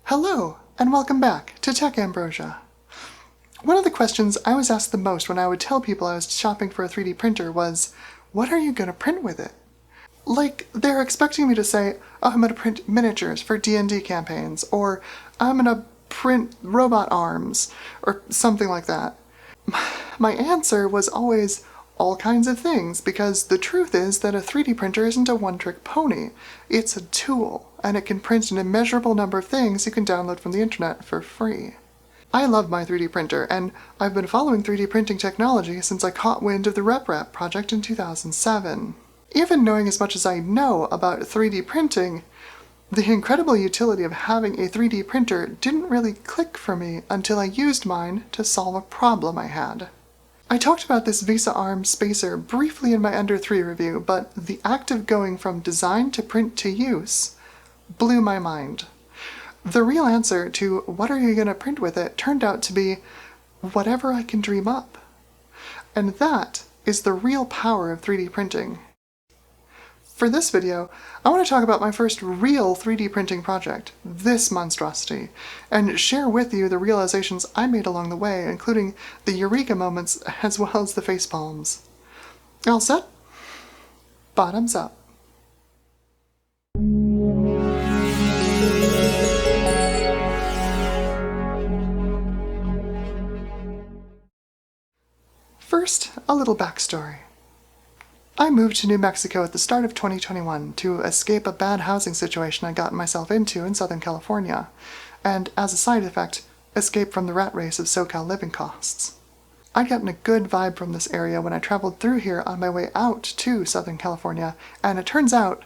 Hello, and welcome back to Tech Ambrosia. One of the questions I was asked the most when I would tell people I was shopping for a 3D printer was, what are you going to print with it? Like, they're expecting me to say, oh, I'm going to print miniatures for D&D campaigns, or I'm going to print robot arms, or something like that. My answer was always all kinds of things, because the truth is that a 3D printer isn't a one-trick pony. It's a tool, and it can print an immeasurable number of things you can download from the internet for free. I love my 3D printer, and I've been following 3D printing technology since I caught wind of the RepRap project in 2007. Even knowing as much as I know about 3D printing, the incredible utility of having a 3D printer didn't really click for me until I used mine to solve a problem I had. I talked about this Visa ARM spacer briefly in my Under 3 review, but the act of going from design to print to use blew my mind. The real answer to what are you going to print with it turned out to be whatever I can dream up. And that is the real power of 3D printing. For this video, I want to talk about my first real 3D printing project, this monstrosity, and share with you the realizations I made along the way, including the eureka moments as well as the facepalms. All set? Bottoms up. First, a little backstory. I moved to New Mexico at the start of 2021 to escape a bad housing situation I'd gotten myself into in Southern California, and as a side effect, escape from the rat race of SoCal living costs. I'd gotten a good vibe from this area when I traveled through here on my way out to Southern California, and it turns out,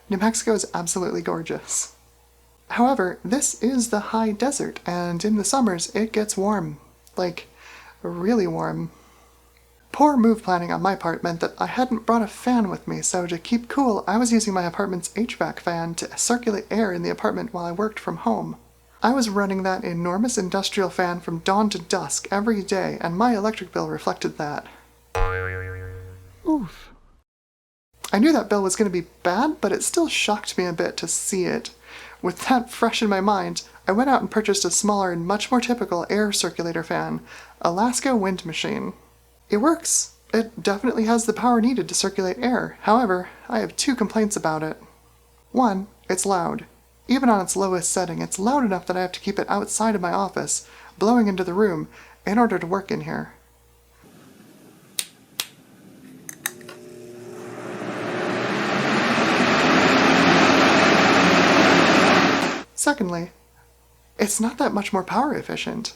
New Mexico is absolutely gorgeous. However, this is the high desert, and in the summers it gets warm. Like, really warm. Poor move planning on my part meant that I hadn't brought a fan with me, so to keep cool, I was using my apartment's HVAC fan to circulate air in the apartment while I worked from home. I was running that enormous industrial fan from dawn to dusk every day, and my electric bill reflected that. Oof. I knew that bill was going to be bad, but it still shocked me a bit to see it. With that fresh in my mind, I went out and purchased a smaller and much more typical air circulator fan, Alaska Wind Machine. It works. It definitely has the power needed to circulate air. However, I have two complaints about it. One, it's loud. Even on its lowest setting, it's loud enough that I have to keep it outside of my office, blowing into the room, in order to work in here. Secondly, it's not that much more power efficient.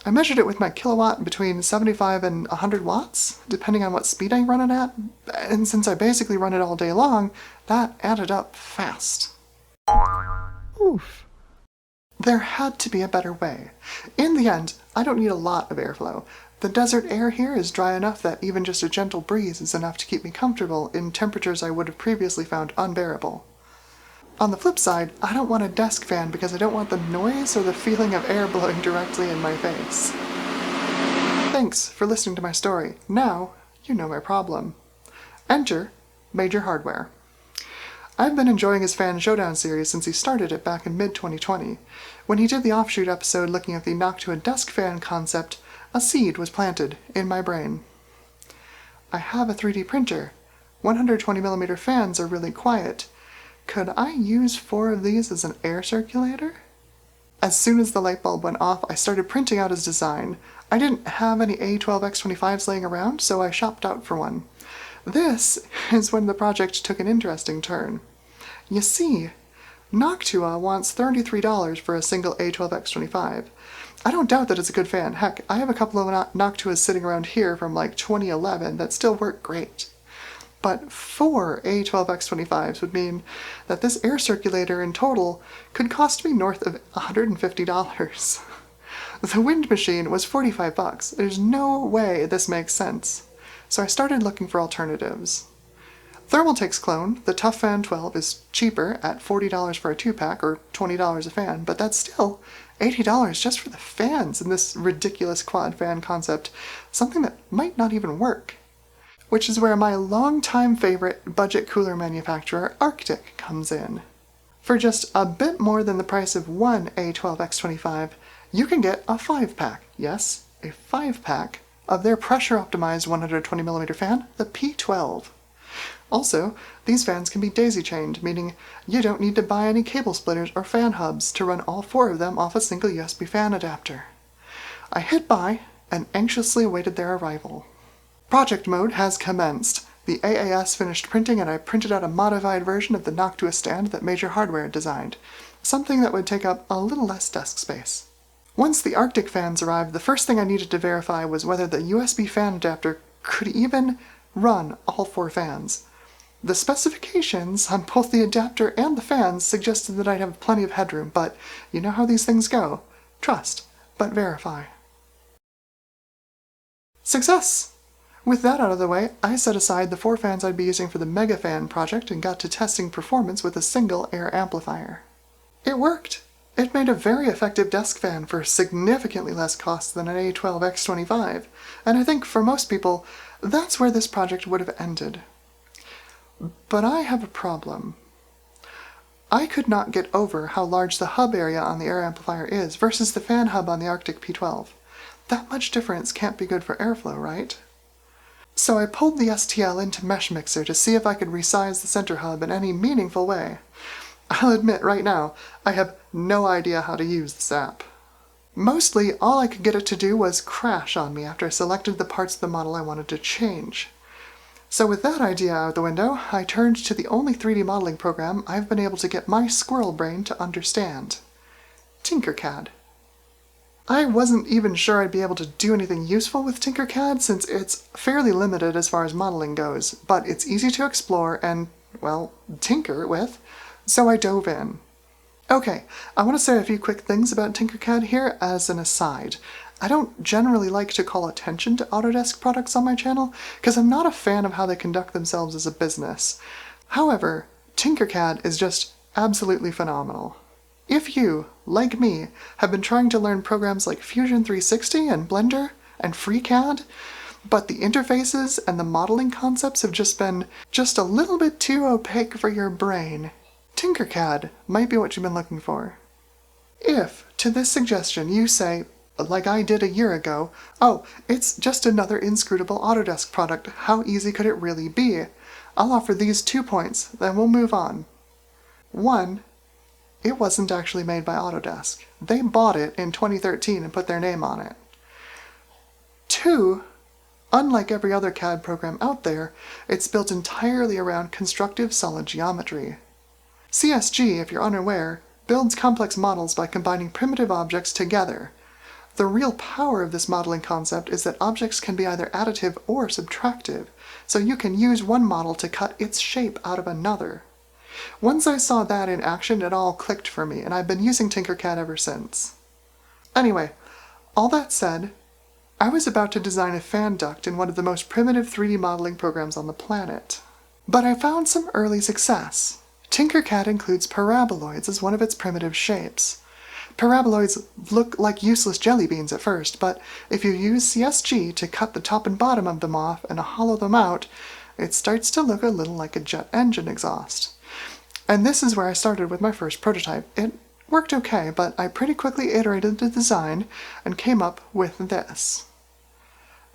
I measured it with my kilowatt between 75 and 100 watts, depending on what speed I run it at, and since I basically run it all day long, that added up fast. Oof. There had to be a better way. In the end, I don't need a lot of airflow. The desert air here is dry enough that even just a gentle breeze is enough to keep me comfortable in temperatures I would have previously found unbearable. On the flip side, I don't want a desk fan because I don't want the noise or the feeling of air blowing directly in my face. Thanks for listening to my story. Now, you know my problem. Enter Major Hardware. I've been enjoying his Fan Showdown series since he started it back in mid-2020. When he did the offshoot episode looking at the Noctua desk fan concept, a seed was planted in my brain. I have a 3D printer. 120mm fans are really quiet. Could I use 4 of these as an air circulator? As soon as the light bulb went off, I started printing out his design. I didn't have any A12X25s laying around, so I shopped out for one. This is when the project took an interesting turn. You see, Noctua wants $33 for a single A12X25. I don't doubt that it's a good fan. Heck, I have a couple of Noctuas sitting around here from like 2011 that still work great. But 4 A12X25s would mean that this air circulator in total could cost me north of $150. The wind machine was $45. There's no way this makes sense. So I started looking for alternatives. Thermaltake's clone, the Tough Fan 12, is cheaper at $40 for a 2-pack or $20 a fan, but that's still $80 just for the fans in this ridiculous quad fan concept, something that might not even work. Which is where my longtime favorite budget cooler manufacturer, Arctic, comes in. For just a bit more than the price of one A12X25, you can get a 5-pack, yes, a 5-pack, of their pressure-optimized 120mm fan, the P12. Also, these fans can be daisy-chained, meaning you don't need to buy any cable splitters or fan hubs to run all 4 of them off a single USB fan adapter. I hit buy and anxiously awaited their arrival. Project mode has commenced. The AAS finished printing and I printed out a modified version of the Noctua stand that Major Hardware had designed, something that would take up a little less desk space. Once the Arctic fans arrived, the first thing I needed to verify was whether the USB fan adapter could even run all 4 fans. The specifications on both the adapter and the fans suggested that I'd have plenty of headroom, but you know how these things go. Trust, but verify. Success! With that out of the way, I set aside the 4 fans I'd be using for the Mega Fan project and got to testing performance with a single air amplifier. It worked! It made a very effective desk fan for significantly less cost than an A12X25, and I think for most people, that's where this project would have ended. But I have a problem. I could not get over how large the hub area on the air amplifier is versus the fan hub on the Arctic P12. That much difference can't be good for airflow, right? So I pulled the STL into Mesh Mixer to see if I could resize the center hub in any meaningful way. I'll admit right now, I have no idea how to use this app. Mostly, all I could get it to do was crash on me after I selected the parts of the model I wanted to change. So with that idea out the window, I turned to the only 3D modeling program I've been able to get my squirrel brain to understand: Tinkercad. I wasn't even sure I'd be able to do anything useful with Tinkercad since it's fairly limited as far as modeling goes, but it's easy to explore and, well, tinker with, so I dove in. Okay, I want to say a few quick things about Tinkercad here as an aside. I don't generally like to call attention to Autodesk products on my channel, because I'm not a fan of how they conduct themselves as a business. However, Tinkercad is just absolutely phenomenal. If you, like me, have been trying to learn programs like Fusion 360 and Blender and FreeCAD, but the interfaces and the modeling concepts have just been a little bit too opaque for your brain, Tinkercad might be what you've been looking for. If, to this suggestion, you say, like I did a year ago, oh, it's just another inscrutable Autodesk product, how easy could it really be? I'll offer these 2 points, then we'll move on. 1. It wasn't actually made by Autodesk. They bought it in 2013 and put their name on it. 2. Unlike every other CAD program out there, it's built entirely around constructive solid geometry. CSG, if you're unaware, builds complex models by combining primitive objects together. The real power of this modeling concept is that objects can be either additive or subtractive, so you can use one model to cut its shape out of another. Once I saw that in action, it all clicked for me, and I've been using Tinkercad ever since. Anyway, all that said, I was about to design a fan duct in one of the most primitive 3D modeling programs on the planet. But I found some early success. Tinkercad includes paraboloids as one of its primitive shapes. Paraboloids look like useless jelly beans at first, but if you use CSG to cut the top and bottom of them off and hollow them out, it starts to look a little like a jet engine exhaust. And this is where I started with my first prototype. It worked okay, but I pretty quickly iterated the design and came up with this.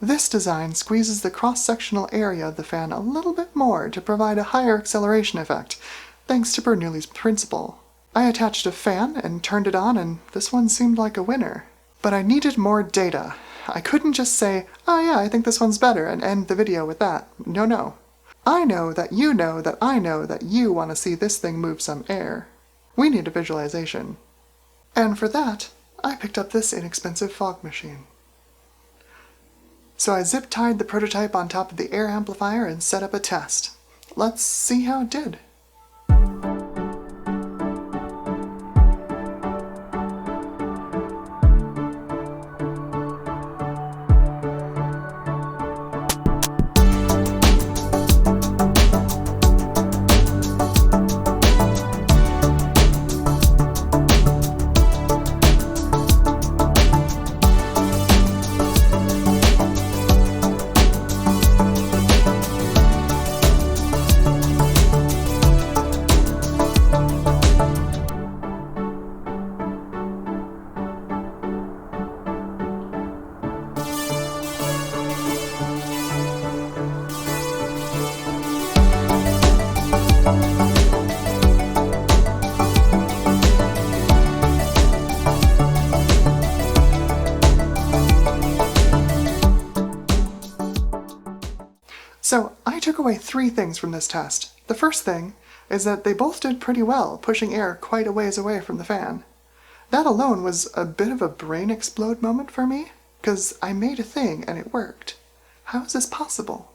This design squeezes the cross-sectional area of the fan a little bit more to provide a higher acceleration effect, thanks to Bernoulli's principle. I attached a fan and turned it on, and this one seemed like a winner. But I needed more data. I couldn't just say, oh yeah, I think this one's better, and end the video with that. No. I know that you know that I know that you want to see this thing move some air. We need a visualization. And for that, I picked up this inexpensive fog machine. So I zip-tied the prototype on top of the air amplifier and set up a test. Let's see how it did. So I took away 3 things from this test. The first thing is that they both did pretty well, pushing air quite a ways away from the fan. That alone was a bit of a brain explode moment for me, because I made a thing and it worked. How is this possible?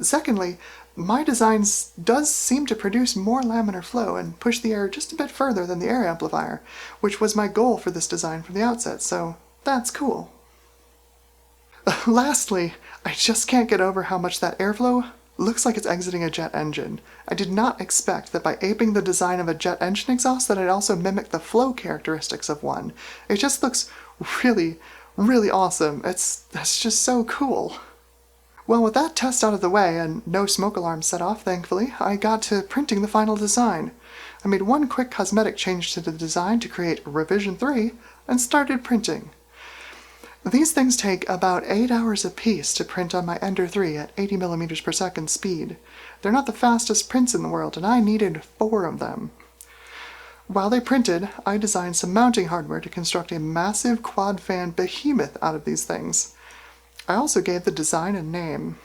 Secondly, my design does seem to produce more laminar flow and push the air just a bit further than the air amplifier, which was my goal for this design from the outset, so that's cool. Lastly, I just can't get over how much that airflow looks like it's exiting a jet engine. I did not expect that by aping the design of a jet engine exhaust that I'd also mimic the flow characteristics of one. It just looks really, really awesome. That's just so cool. Well, with that test out of the way and no smoke alarms set off, thankfully, I got to printing the final design. I made one quick cosmetic change to the design to create revision 3 and started printing. These things take about 8 hours apiece to print on my Ender 3 at 80 millimeters per second speed. They're not the fastest prints in the world, and I needed 4 of them. While they printed, I designed some mounting hardware to construct a massive quad fan behemoth out of these things. I also gave the design a name.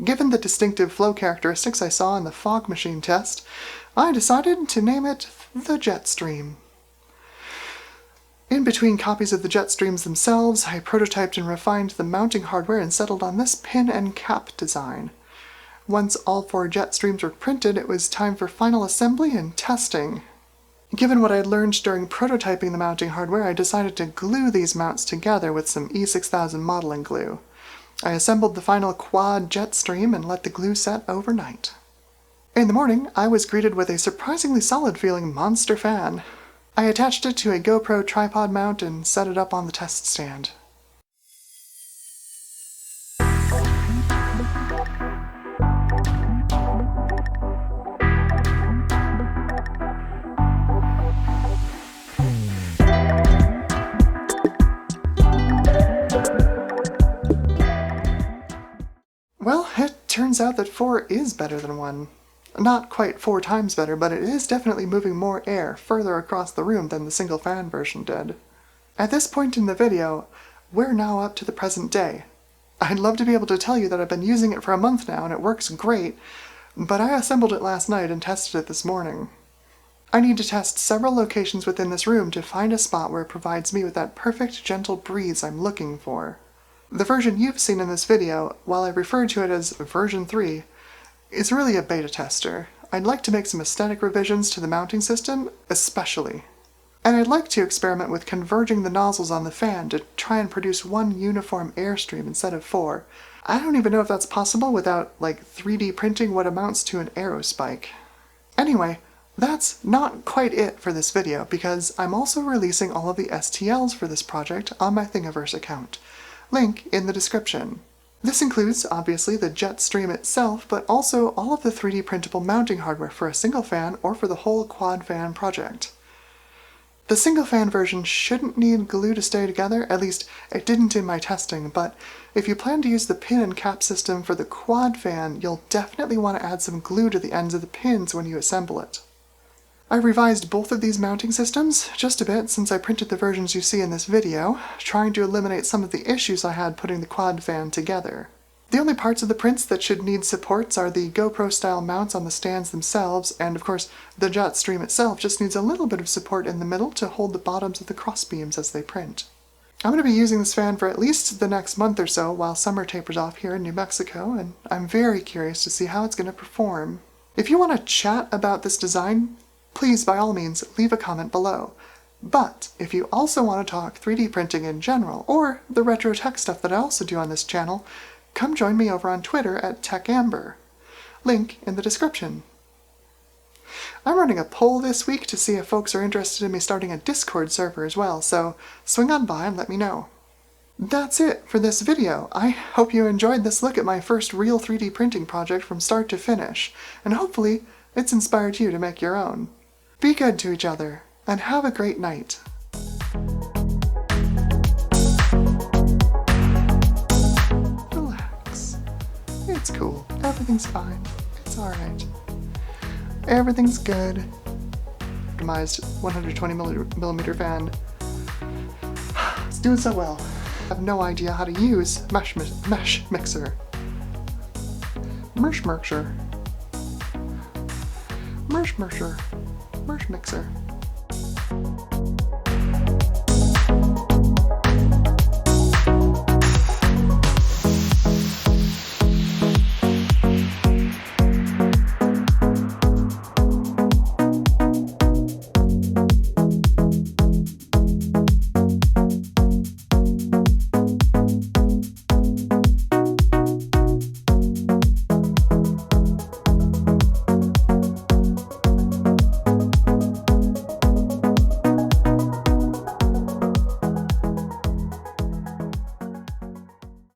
Given the distinctive flow characteristics I saw in the fog machine test, I decided to name it the JetStream. In between copies of the JetStreams themselves, I prototyped and refined the mounting hardware and settled on this pin and cap design. Once all 4 JetStreams were printed, it was time for final assembly and testing. Given what I had learned during prototyping the mounting hardware, I decided to glue these mounts together with some E6000 modeling glue. I assembled the final Quad JetStream and let the glue set overnight. In the morning, I was greeted with a surprisingly solid-feeling monster fan. I attached it to a GoPro tripod mount and set it up on the test stand. Well, it turns out that 4 is better than 1. Not quite 4 times better, but it is definitely moving more air further across the room than the single fan version did. At this point in the video, we're now up to the present day. I'd love to be able to tell you that I've been using it for a month now and it works great, but I assembled it last night and tested it this morning. I need to test several locations within this room to find a spot where it provides me with that perfect gentle breeze I'm looking for. The version you've seen in this video, while I refer to it as version 3, is really a beta tester. I'd like to make some aesthetic revisions to the mounting system, especially. And I'd like to experiment with converging the nozzles on the fan to try and produce one uniform airstream instead of 4. I don't even know if that's possible without, 3D printing what amounts to an aerospike. Anyway, that's not quite it for this video, because I'm also releasing all of the STLs for this project on my Thingiverse account. Link in the description. This includes, obviously, the JetStream itself, but also all of the 3D printable mounting hardware for a single fan or for the whole quad fan project. The single fan version shouldn't need glue to stay together, at least it didn't in my testing, but if you plan to use the pin and cap system for the quad fan, you'll definitely want to add some glue to the ends of the pins when you assemble it. I revised both of these mounting systems just a bit since I printed the versions you see in this video, trying to eliminate some of the issues I had putting the quad fan together. The only parts of the prints that should need supports are the GoPro-style mounts on the stands themselves, and of course, the JetStream itself just needs a little bit of support in the middle to hold the bottoms of the crossbeams as they print. I'm going to be using this fan for at least the next month or so while summer tapers off here in New Mexico, and I'm very curious to see how it's going to perform. If you want to chat about this design, please, by all means, leave a comment below. But if you also want to talk 3D printing in general, or the retro tech stuff that I also do on this channel, come join me over on Twitter at TechAmber. Link in the description. I'm running a poll this week to see if folks are interested in me starting a Discord server as well, so swing on by and let me know. That's it for this video. I hope you enjoyed this look at my first real 3D printing project from start to finish, and hopefully it's inspired you to make your own. Be good to each other, and have a great night. Relax. It's cool. Everything's fine. It's alright. Everything's good. Optimized 120mm fan. It's doing so well. I have no idea how to use Mesh Mixer. Mersh Mercher. Mersh Mercher. Mersh Mixer.